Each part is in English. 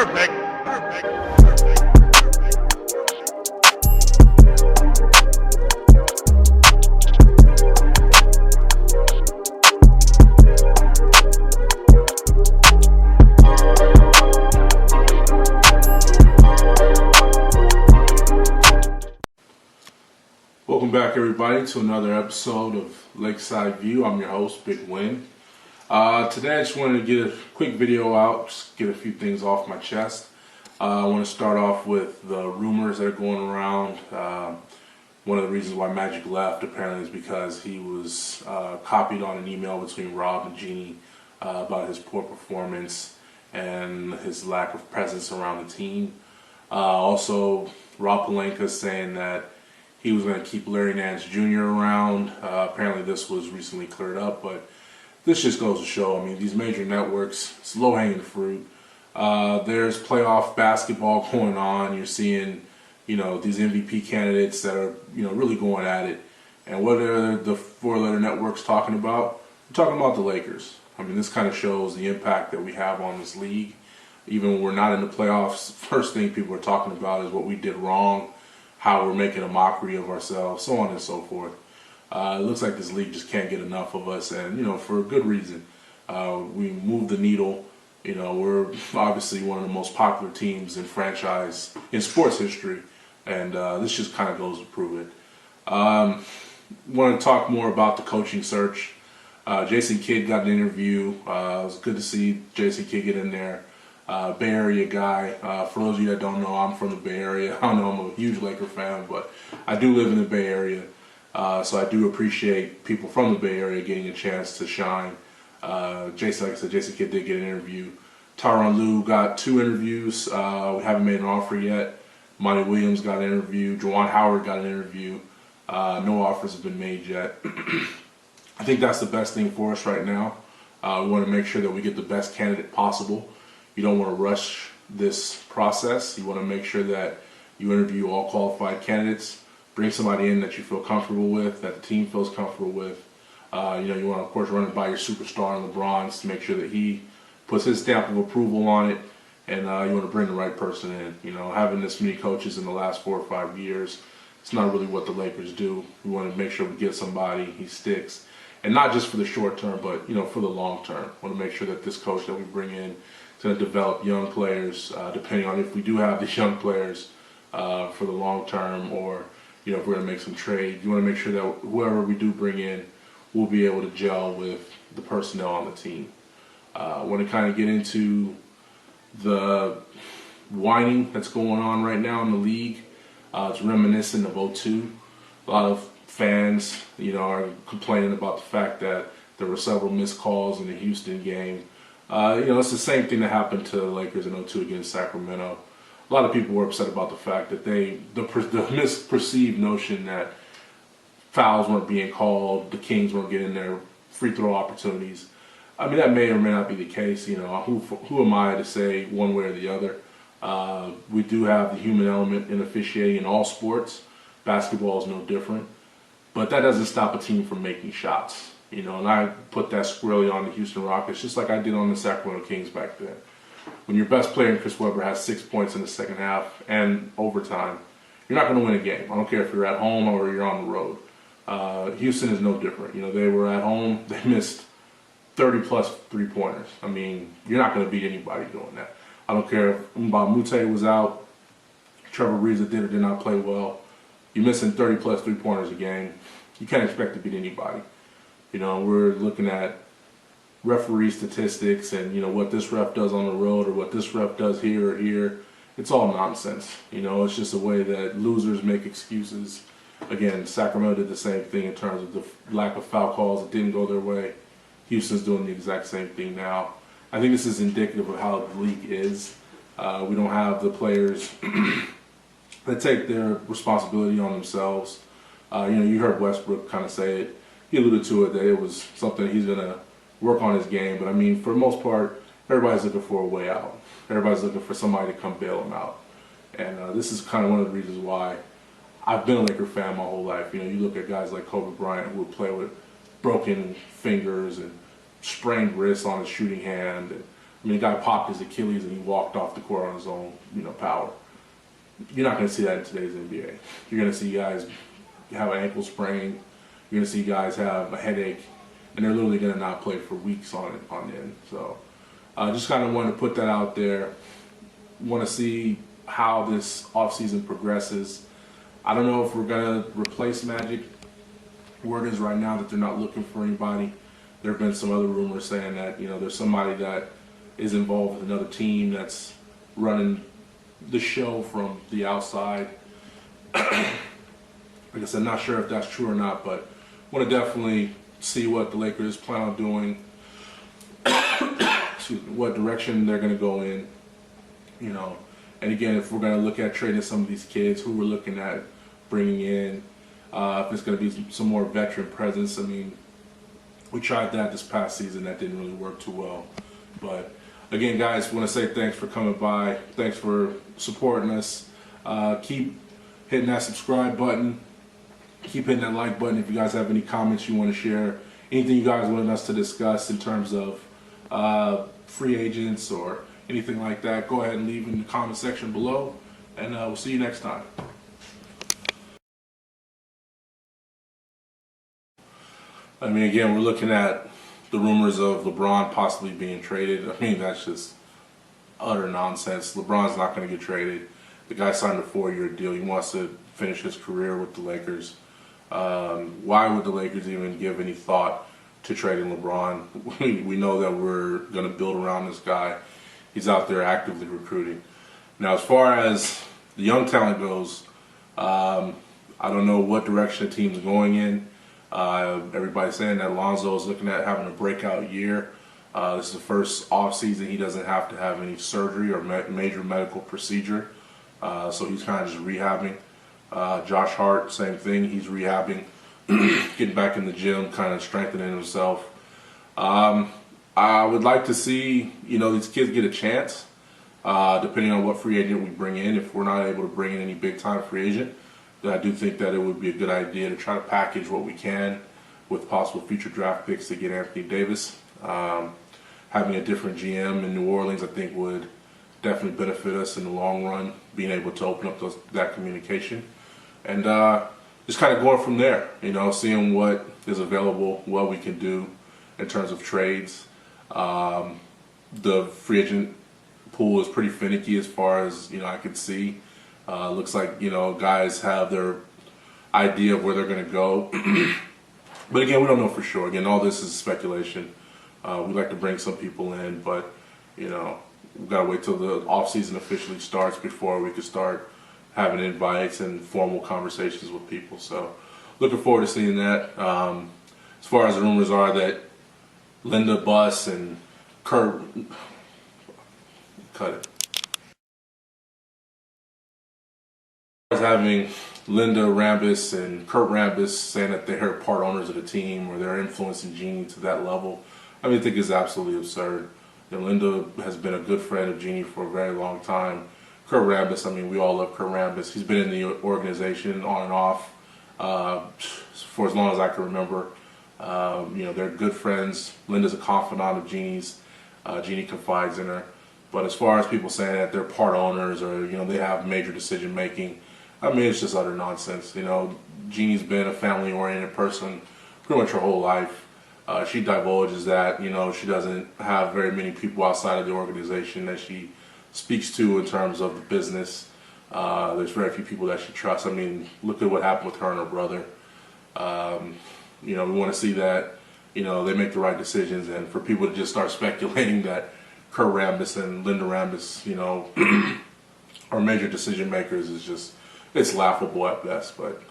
Perfect. Welcome back, everybody, to another episode of Lakeside View. I'm your host, Big Win. Today, I just wanted to get a quick video out, just get a few things off my chest. I want to start off with the rumors that are going around. One of the reasons why Magic left, apparently, is because he was copied on an email between Rob and Jeannie about his poor performance and his lack of presence around the team. Also, Rob Pelinka saying that he was going to keep Larry Nance Jr. around. Apparently this was recently cleared up, but this just goes to show, I mean, these major networks, it's low-hanging fruit. There's playoff basketball going on. You're seeing, these MVP candidates that are, really going at it. And what are the four-letter networks talking about? We're talking about the Lakers. I mean, this kind of shows the impact that we have on this league. Even when we're not in the playoffs, first thing people are talking about is what we did wrong, how we're making a mockery of ourselves, so on and so forth. It looks like this league just can't get enough of us, and for a good reason. We move the needle. We're obviously one of the most popular teams in sports history, and this just kind of goes to prove it. Want to talk more about the coaching search. Jason Kidd got an interview. It was good to see Jason Kidd get in there. Bay Area guy. For those of you that don't know, I'm from the Bay Area. I know I'm a huge Laker fan, but I do live in the Bay Area, so I do appreciate people from the Bay Area getting a chance to shine. Jason, like I said, Jason Kidd did get an interview. Tyronn Lue got 2 interviews. We haven't made an offer yet. Monty Williams got an interview. Juwan Howard got an interview. No offers have been made yet. I think that's the best thing for us right now. We want to make sure that we get the best candidate possible. You don't want to rush this process. You want to make sure that you interview all qualified candidates, bring somebody in that you feel comfortable with, that the team feels comfortable with. You want to, of course, run it by your superstar in LeBron to make sure that he puts his stamp of approval on it, and you want to bring the right person in. Having this many coaches in the last 4 or 5 years, it's not really what the Lakers do. We want to make sure we get somebody, he sticks, and not just for the short term, but for the long term. We want to make sure that this coach that we bring in to develop young players, depending on if we do have these young players for the long term, or if we're going to make some trade. You want to make sure that whoever we do bring in will be able to gel with the personnel on the team. I want to kind of get into the whining that's going on right now in the league. It's reminiscent of '02. A lot of fans, are complaining about the fact that there were several missed calls in the Houston game. It's the same thing that happened to the Lakers in '02 against Sacramento. A lot of people were upset about the fact that the misperceived notion that fouls weren't being called, the Kings weren't getting their free throw opportunities. I mean, that may or may not be the case. Who am I to say one way or the other? We do have the human element in officiating in all sports. Basketball is no different. But that doesn't stop a team from making shots. And I put that squarely on the Houston Rockets, just like I did on the Sacramento Kings back then. When your best player, Chris Webber, has 6 points in the second half and overtime, you're not going to win a game. I don't care if you're at home or you're on the road. Houston is no different. They were at home. They missed 30-plus three-pointers. I mean, you're not going to beat anybody doing that. I don't care if Mbah Moute was out, Trevor Ariza did or did not play well. You're missing 30-plus three-pointers a game. You can't expect to beat anybody. We're looking at referee statistics and, what this ref does on the road or what this ref does here or here. It's all nonsense. It's just a way that losers make excuses. Again, Sacramento did the same thing in terms of the lack of foul calls. It didn't go their way. Houston's doing the exact same thing now. I think this is indicative of how the league is. We don't have the players that take their responsibility on themselves. You heard Westbrook kind of say it. He alluded to it that it was something he's going to work on his game. But, I mean, for the most part, everybody's looking for a way out. Everybody's looking for somebody to come bail them out. And this is kind of one of the reasons why I've been a Laker fan my whole life. You look at guys like Kobe Bryant who would play with broken fingers and sprained wrists on his shooting hand. And I mean, the guy popped his Achilles and he walked off the court on his own, power. You're not going to see that in today's NBA. You're going to see guys have an ankle sprain. You're going to see guys have a headache, and they're literally going to not play for weeks on end. So I just kind of wanted to put that out there. Want to see how this offseason progresses. I don't know if we're going to replace Magic. Word is right now that they're not looking for anybody. There have been some other rumors saying that, there's somebody that is involved with another team that's running the show from the outside. Like I said, not sure if that's true or not, but want to definitely see what the Lakers plan on doing, excuse me, what direction they're going to go in, And again, if we're going to look at trading some of these kids, who we're looking at bringing in, if it's going to be some more veteran presence. I mean, we tried that this past season. That didn't really work too well. But again, guys, want to say thanks for coming by. Thanks for supporting us. Keep hitting that subscribe button. Keep hitting that like button if you guys have any comments you want to share. Anything you guys want us to discuss in terms of free agents or anything like that, go ahead and leave in the comment section below. And we'll see you next time. I mean, again, we're looking at the rumors of LeBron possibly being traded. I mean, that's just utter nonsense. LeBron's not going to get traded. The guy signed a 4-year deal. He wants to finish his career with the Lakers. Why would the Lakers even give any thought to trading LeBron? We know that we're going to build around this guy. He's out there actively recruiting. Now, as far as the young talent goes, I don't know what direction the team's going in. Everybody's saying that Lonzo is looking at having a breakout year. This is the first off season he doesn't have to have any surgery or major medical procedure, so he's kind of just rehabbing. Josh Hart, same thing. He's rehabbing, getting back in the gym, kind of strengthening himself. I would like to see these kids get a chance, depending on what free agent we bring in. If we're not able to bring in any big time free agent, I do think that it would be a good idea to try to package what we can with possible future draft picks to get Anthony Davis. Having a different GM in New Orleans, I think, would definitely benefit us in the long run, being able to open up that communication. And just kind of going from there, seeing what is available, what we can do in terms of trades. The free agent pool is pretty finicky as far as, I could see. Looks like, guys have their idea of where they're going to go. But again, we don't know for sure. Again, all this is speculation. We'd like to bring some people in, but, we've got to wait till the offseason officially starts before we can start having invites and formal conversations with people. So looking forward to seeing that. As far as the rumors are that Linda Buss and Kurt, cut it. Having Linda Rambis and Kurt Rambis saying that they're part owners of the team or they're influencing Jeanie to that level, I think is absolutely absurd. Linda has been a good friend of Jeanie for a very long time. Kurt Rambis, we all love Kurt Rambis. He's been in the organization on and off for as long as I can remember. They're good friends. Linda's a confidant of Jeanie's. Jeanie confides in her. But as far as people saying that they're part owners or, they have major decision making, it's just utter nonsense. Jeanie's been a family-oriented person pretty much her whole life. She divulges that, she doesn't have very many people outside of the organization that she speaks to in terms of the business. There's very few people that she trusts. Look at what happened with her and her brother. We want to see that, they make the right decisions, and for people to just start speculating that Kurt Rambis and Linda Rambis, are major decision makers is just, it's laughable at best. But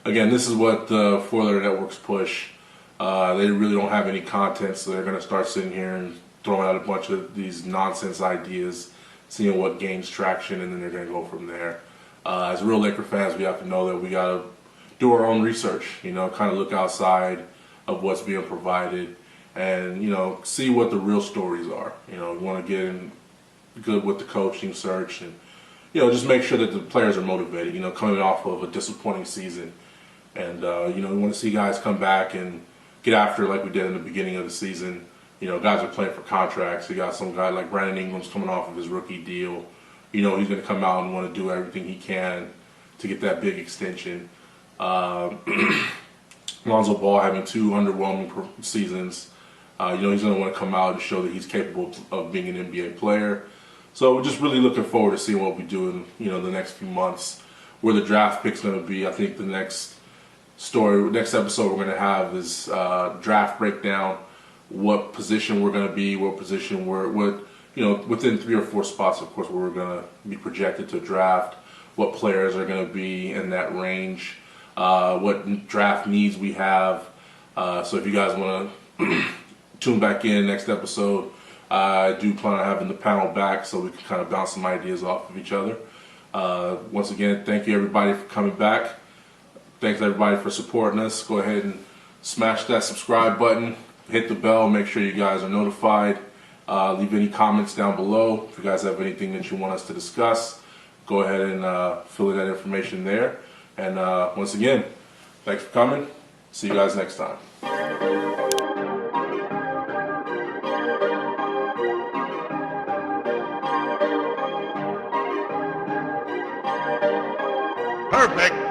again, this is what the four-letter networks push. They really don't have any content, so they're going to start sitting here and throwing out a bunch of these nonsense ideas, seeing what gains traction, and then they're going to go from there. As real Laker fans, we have to know that we got to do our own research, kind of look outside of what's being provided and, see what the real stories are. We want to get in good with the coaching search and, just make sure that the players are motivated, coming off of a disappointing season. And, we want to see guys come back and get after it like we did in the beginning of the season. Guys are playing for contracts. You got some guy like Brandon Ingram's coming off of his rookie deal. He's going to come out and want to do everything he can to get that big extension. Lonzo Ball having 2 underwhelming seasons. He's going to want to come out and show that he's capable of being an NBA player. So we're just really looking forward to seeing what we do in the next few months, where the draft pick's going to be. I think the next episode we're going to have is draft breakdown, what position we're going to be, what position within 3 or 4 spots, of course, where we're going to be projected to draft, what players are going to be in that range, what draft needs we have. So if you guys want to tune back in next episode, I do plan on having the panel back so we can kind of bounce some ideas off of each other. Once again, thank you everybody for coming back. Thanks everybody for supporting us. Go ahead and smash that subscribe button, hit the bell, make sure you guys are notified. Leave any comments down below. If you guys have anything that you want us to discuss, go ahead and fill in that information there. And once again, thanks for coming. See you guys next time. Perfect.